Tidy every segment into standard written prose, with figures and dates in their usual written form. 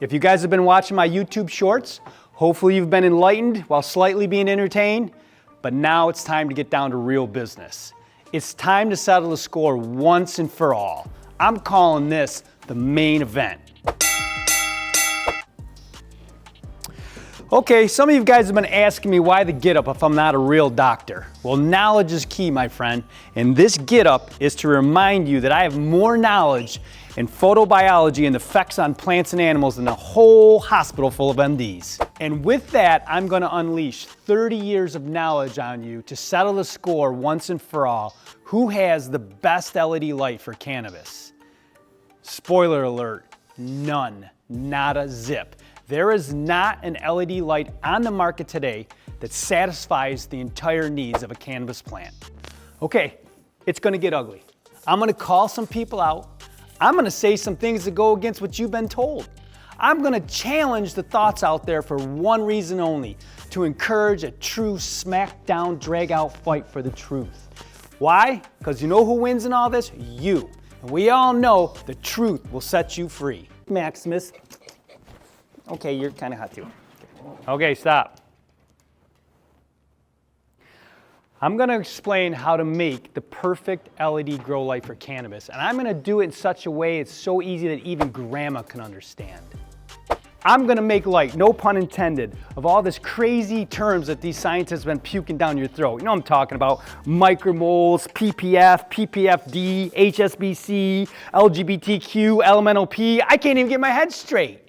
If you guys have been watching my YouTube shorts, hopefully you've been enlightened while slightly being entertained, but now it's time to get down to real business. It's time to settle the score once and for all. I'm calling this the main event. Okay, some of you guys have been asking me why the get up if I'm not a real doctor. Well, knowledge is key, my friend, and this get up is to remind you that I have more knowledge in photobiology and the effects on plants and animals than a whole hospital full of MDs. And with that, I'm going to unleash 30 years of knowledge on you to settle the score once and for all. Who has the best LED light for cannabis? Spoiler alert, none, not a zip. There is not an LED light on the market today that satisfies the entire needs of a cannabis plant. Okay, it's gonna get ugly. I'm gonna call some people out. I'm gonna say some things that go against what you've been told. I'm gonna challenge the thoughts out there for one reason only, to encourage a true smackdown, drag-out fight for the truth. Why? Because you know who wins in all this? You. And we all know the truth will set you free. Maximus. Okay, you're kind of hot too. Okay, stop. I'm going to explain how to make the perfect LED grow light for cannabis, and I'm going to do it in such a way it's so easy that even grandma can understand. I'm going to make light, no pun intended, of all this crazy terms that these scientists have been puking down your throat. You know what I'm talking about: micromoles, PPF, PPFD, HSBC, LGBTQ, elemental P. I can't even get my head straight.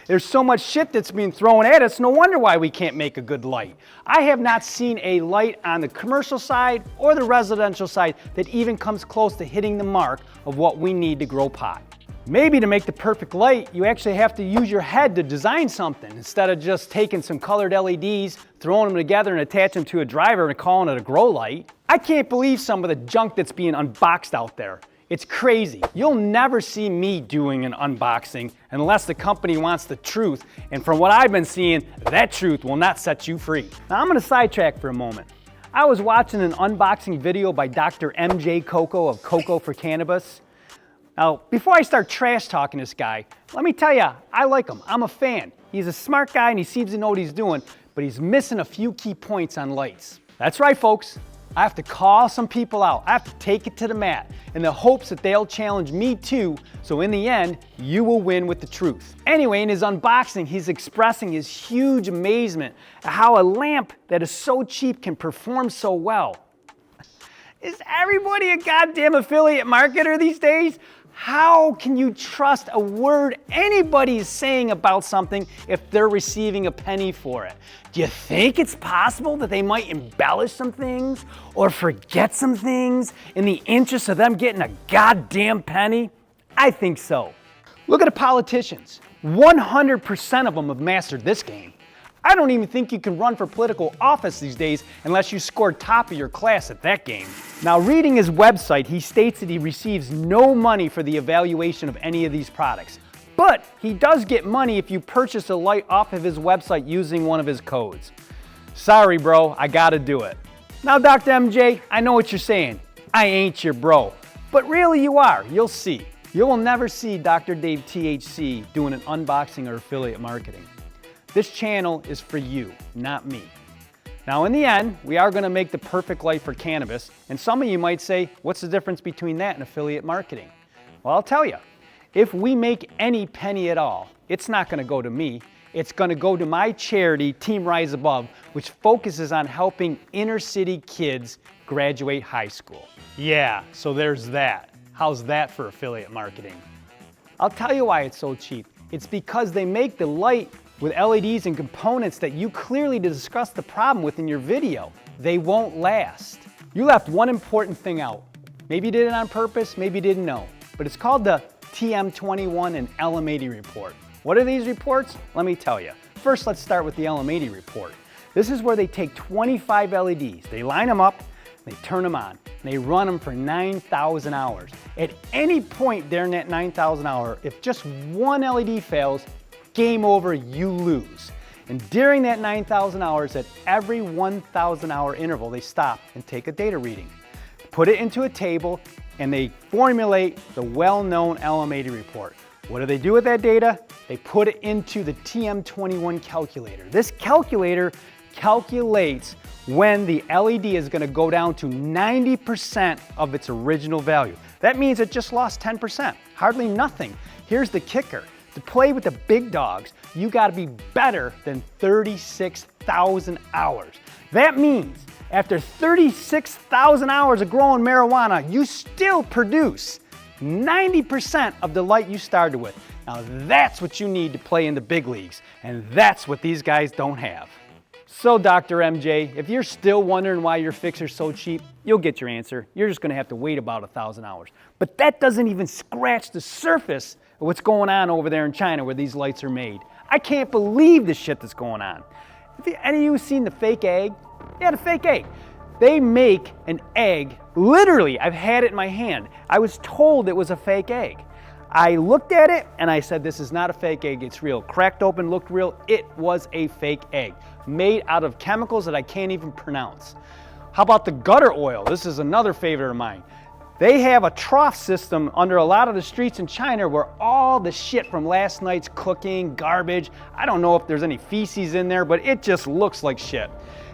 There's so much shit that's being thrown at us, no wonder why we can't make a good light. I have not seen a light on the commercial side or the residential side that even comes close to hitting the mark of what we need to grow pot. Maybe to make the perfect light, you actually have to use your head to design something instead of just taking some colored LEDs, throwing them together and attaching them to a driver and calling it a grow light. I can't believe some of the junk that's being unboxed out there. It's crazy. You'll never see me doing an unboxing unless the company wants the truth, and from what I've been seeing, that truth will not set you free. Now I'm gonna sidetrack for a moment. I was watching an unboxing video by Dr. MJ Coco of Coco for Cannabis. Now, before I start trash talking this guy, let me tell you, I like him. I'm a fan. He's a smart guy and he seems to know what he's doing, but he's missing a few key points on lights. That's right, folks. I have to call some people out. I have to take it to the mat in the hopes that they'll challenge me too, so in the end, you will win with the truth. Anyway, in his unboxing, he's expressing his huge amazement at how a lamp that is so cheap can perform so well. Is everybody a goddamn affiliate marketer these days? How can you trust a word anybody is saying about something if they're receiving a penny for it? Do you think it's possible that they might embellish some things or forget some things in the interest of them getting a goddamn penny? I think so. Look at the politicians. 100% of them have mastered this game. I don't even think you can run for political office these days unless you scored top of your class at that game. Now, reading his website, he states that he receives no money for the evaluation of any of these products. But he does get money if you purchase a light off of his website using one of his codes. Sorry, bro, I gotta do it. Now, Dr. MJ, I know what you're saying. I ain't your bro. But really you are, you'll see. You will never see Dr. Dave THC doing an unboxing or affiliate marketing. This channel is for you, not me. Now in the end, we are gonna make the perfect light for cannabis, and some of you might say, what's the difference between that and affiliate marketing? Well, I'll tell you. If we make any penny at all, it's not gonna go to me, it's gonna go to my charity, Team Rise Above, which focuses on helping inner city kids graduate high school. Yeah, so there's that. How's that for affiliate marketing? I'll tell you why it's so cheap. It's because they make the light with LEDs and components that you clearly discussed the problem with in your video. They won't last. You left one important thing out. Maybe you did it on purpose, maybe you didn't know, but it's called the TM21 and LM80 report. What are these reports? Let me tell you. First, let's start with the LM80 report. This is where they take 25 LEDs, they line them up, they turn them on, and they run them for 9,000 hours. At any point during that 9,000 hour, if just one LED fails, game over, you lose. And during that 9,000 hours, at every 1,000 hour interval, they stop and take a data reading, put it into a table, and they formulate the well-known LM80 report. What do they do with that data? They put it into the TM21 calculator. This calculator calculates when the LED is going to go down to 90% of its original value. That means it just lost 10%, hardly nothing. Here's the kicker. To play with the big dogs, you got to be better than 36,000 hours. That means after 36,000 hours of growing marijuana, you still produce 90% of the light you started with. Now that's what you need to play in the big leagues, and that's what these guys don't have. So Dr. MJ, if you're still wondering why your fixer's so cheap, you'll get your answer. You're just gonna have to wait about 1,000 hours. But that doesn't even scratch the surface of what's going on over there in China where these lights are made. I can't believe the shit that's going on. Have any of you seen the fake egg? Yeah, the fake egg. They make an egg, literally, I've had it in my hand. I was told it was a fake egg. I looked at it and I said, this is not a fake egg, it's real. Cracked open, looked real, it was a fake egg. Made out of chemicals that I can't even pronounce. How about the gutter oil? This is another favorite of mine. They have a trough system under a lot of the streets in China where all the shit from last night's cooking, garbage, I don't know if there's any feces in there, but it just looks like shit.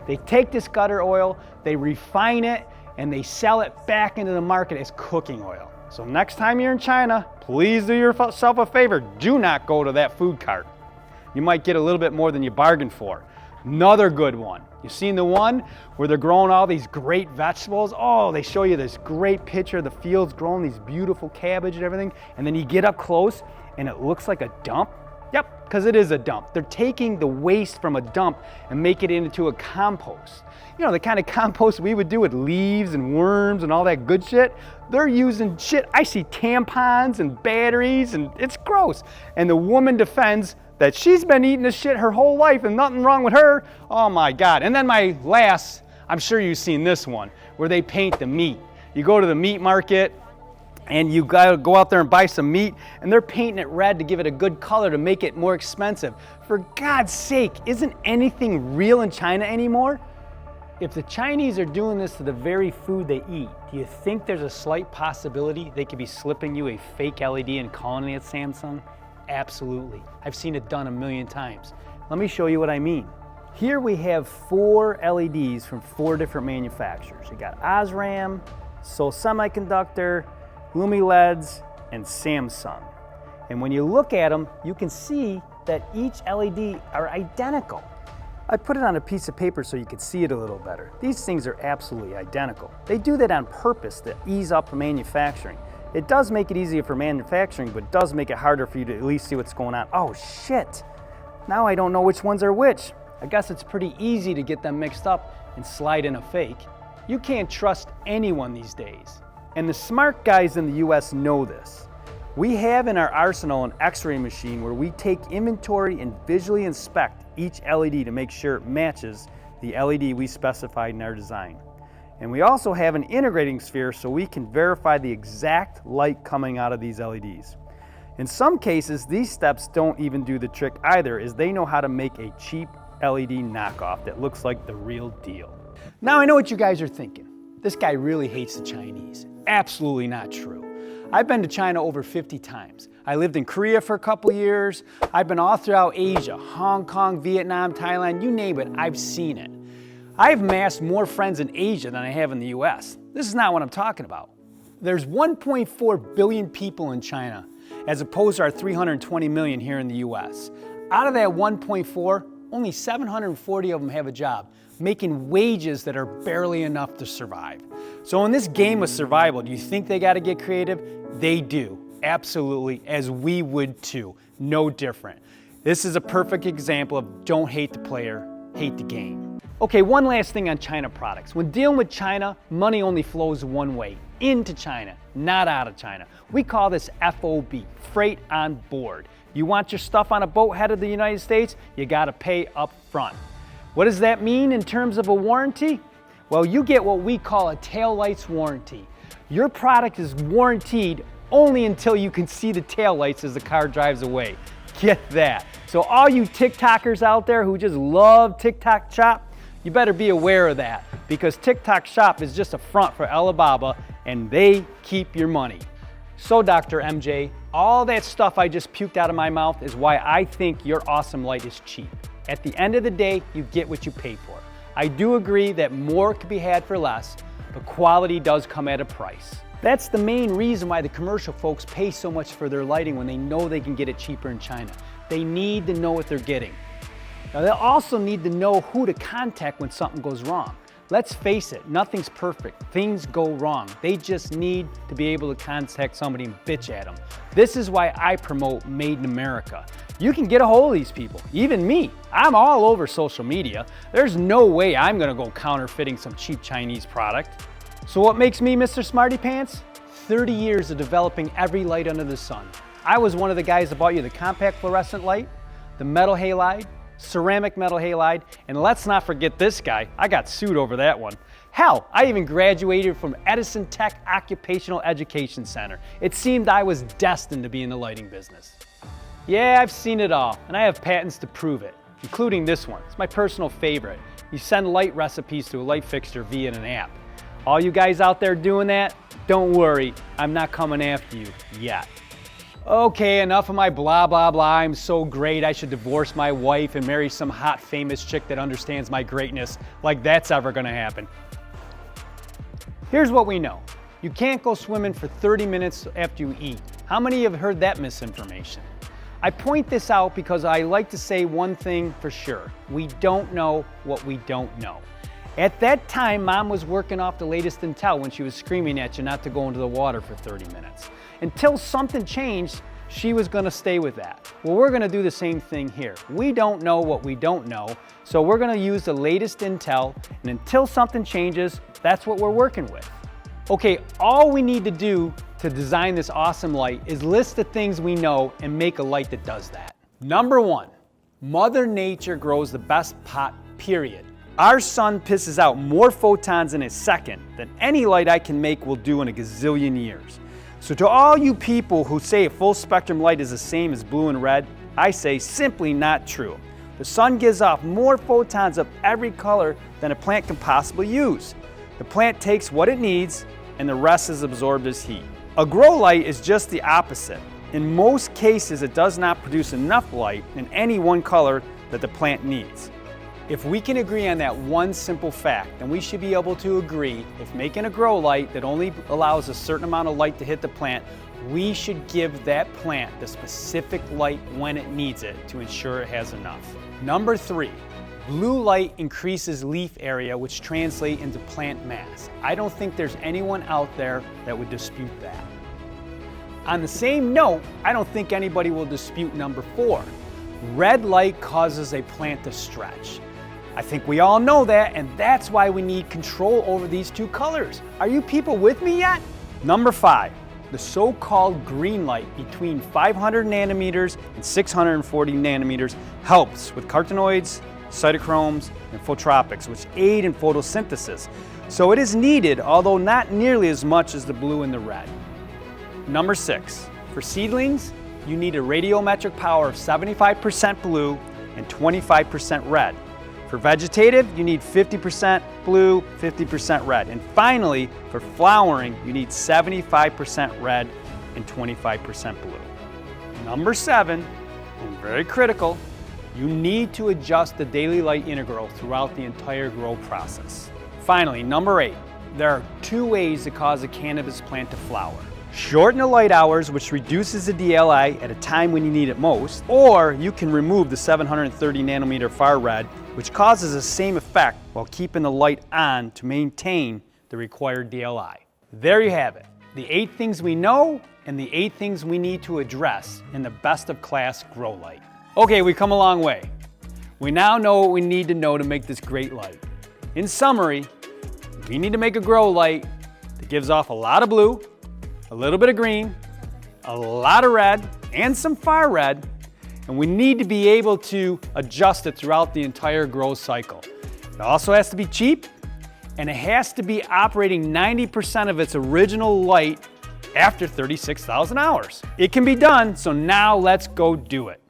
They take this gutter oil, they refine it, and they sell it back into the market as cooking oil. So next time you're in China, please do yourself a favor. Do not go to that food cart. You might get a little bit more than you bargained for. Another good one. You seen the one where they're growing all these great vegetables? Oh, they show you this great picture of the fields growing these beautiful cabbage and everything. And then you get up close and it looks like a dump. Yep, because it is a dump. They're taking the waste from a dump and make it into a compost. You know, the kind of compost we would do with leaves and worms and all that good shit. They're using shit. I see tampons and batteries and it's gross. And the woman defends that she's been eating this shit her whole life and nothing wrong with her. Oh my God. And then my last, I'm sure you've seen this one, where they paint the meat. You go to the meat market and you gotta go out there and buy some meat and they're painting it red to give it a good color to make it more expensive. For God's sake, isn't anything real in China anymore? If the Chinese are doing this to the very food they eat, do you think there's a slight possibility they could be slipping you a fake LED and calling it Samsung? Absolutely. I've seen it done a million times. Let me show you what I mean. Here we have 4 LEDs from 4 different manufacturers. You got Osram, Seoul Semiconductor, Lumileds, and Samsung. And when you look at them, you can see that each LED are identical. I put it on a piece of paper so you could see it a little better. These things are absolutely identical. They do that on purpose to ease up manufacturing. It does make it easier for manufacturing, but it does make it harder for you to at least see what's going on. Oh shit, now I don't know which ones are which. I guess it's pretty easy to get them mixed up and slide in a fake. You can't trust anyone these days. And the smart guys in the US know this. We have in our arsenal an X-ray machine where we take inventory and visually inspect each LED to make sure it matches the LED we specified in our design. And we also have an integrating sphere so we can verify the exact light coming out of these LEDs. In some cases, these steps don't even do the trick either, as they know how to make a cheap LED knockoff that looks like the real deal. Now I know what you guys are thinking. This guy really hates the Chinese. Absolutely not true. I've been to China over 50 times. I lived in Korea for a couple years. I've been all throughout Asia, Hong Kong, Vietnam, Thailand, you name it, I've seen it. I've amassed more friends in Asia than I have in the US. This is not what I'm talking about. There's 1.4 billion people in China, as opposed to our 320 million here in the US. Out of that 1.4, only 740 of them have a job, making wages that are barely enough to survive. So in this game of survival, do you think they gotta get creative? They do, absolutely, as we would too, no different. This is a perfect example of don't hate the player, hate the game. Okay, one last thing on China products. When dealing with China, money only flows one way, into China, not out of China. We call this FOB, freight on board. You want your stuff on a boat headed to the United States, you gotta pay up front. What does that mean in terms of a warranty? Well, you get what we call a taillights warranty. Your product is warranted only until you can see the taillights as the car drives away. Get that. So all you TikTokers out there who just love TikTok Shop, you better be aware of that, because TikTok Shop is just a front for Alibaba and they keep your money. So Dr. MJ, All that stuff I just puked out of my mouth is why I think your awesome light is cheap. At the end of the day, you get what you pay for. I do agree that more could be had for less, but quality does come at a price. That's the main reason why the commercial folks pay so much for their lighting when they know they can get it cheaper in China. They need to know what they're getting. Now they'll also need to know who to contact when something goes wrong. Let's face it, nothing's perfect. Things go wrong. They just need to be able to contact somebody and bitch at them. This is why I promote Made in America. You can get a hold of these people, even me. I'm all over social media. There's no way I'm gonna go counterfeiting some cheap Chinese product. So what makes me Mr. Smarty Pants? 30 years of developing every light under the sun. I was one of the guys that bought you the compact fluorescent light, the metal halide, ceramic metal halide, and let's not forget this guy. I got sued over that one. Hell, I even graduated from Edison Tech Occupational Education Center. It seemed I was destined to be in the lighting business. Yeah, I've seen it all, and I have patents to prove it, including this one. It's my personal favorite. You send light recipes to a light fixture via an app. All you guys out there doing that, don't worry, I'm not coming after you yet. Okay, enough of my blah, blah, blah. I'm so great, I should divorce my wife and marry some hot, famous chick that understands my greatness, like that's ever gonna happen. Here's what we know. You can't go swimming for 30 minutes after you eat. How many have heard that misinformation? I point this out because I like to say one thing for sure. We don't know what we don't know. At that time, Mom was working off the latest intel when she was screaming at you not to go into the water for 30 minutes. Until something changed, she was gonna stay with that. Well, we're gonna do the same thing here. We don't know what we don't know, so we're gonna use the latest intel, and until something changes, that's what we're working with. Okay, all we need to do to design this awesome light is list the things we know and make a light that does that. Number one, Mother Nature grows the best pot, period. Our sun pisses out more photons in a second than any light I can make will do in a gazillion years. So to all you people who say a full spectrum light is the same as blue and red, I say simply not true. The sun gives off more photons of every color than a plant can possibly use. The plant takes what it needs and the rest is absorbed as heat. A grow light is just the opposite. In most cases, it does not produce enough light in any one color that the plant needs. If we can agree on that one simple fact, then we should be able to agree if making a grow light that only allows a certain amount of light to hit the plant, we should give that plant the specific light when it needs it to ensure it has enough. Number three, blue light increases leaf area, which translates into plant mass. I don't think there's anyone out there that would dispute that. On the same note, I don't think anybody will dispute number four. Red light causes a plant to stretch. I think we all know that, and that's why we need control over these two colors. Are you people with me yet? Number five, the so-called green light between 500 nanometers and 640 nanometers helps with carotenoids, cytochromes, and phototropics, which aid in photosynthesis. So it is needed, although not nearly as much as the blue and the red. Number six, for seedlings, you need a radiometric power of 75% blue and 25% red. For vegetative, you need 50% blue, 50% red. And finally, for flowering, you need 75% red and 25% blue. Number seven, and very critical, you need to adjust the daily light integral throughout the entire grow process. Finally, number eight, there are two ways to cause a cannabis plant to flower. Shorten the light hours, which reduces the DLI at a time when you need it most, or you can remove the 730 nanometer far red, which causes the same effect while keeping the light on to maintain the required DLI. There you have it, the 8 things we know and the 8 things we need to address in the best of class grow light. Okay, we've come a long way. We now know what we need to know to make this great light. In summary, we need to make a grow light that gives off a lot of blue, a little bit of green, a lot of red, and some far red, and we need to be able to adjust it throughout the entire grow cycle. It also has to be cheap, and it has to be operating 90% of its original light after 36,000 hours. It can be done, so now let's go do it.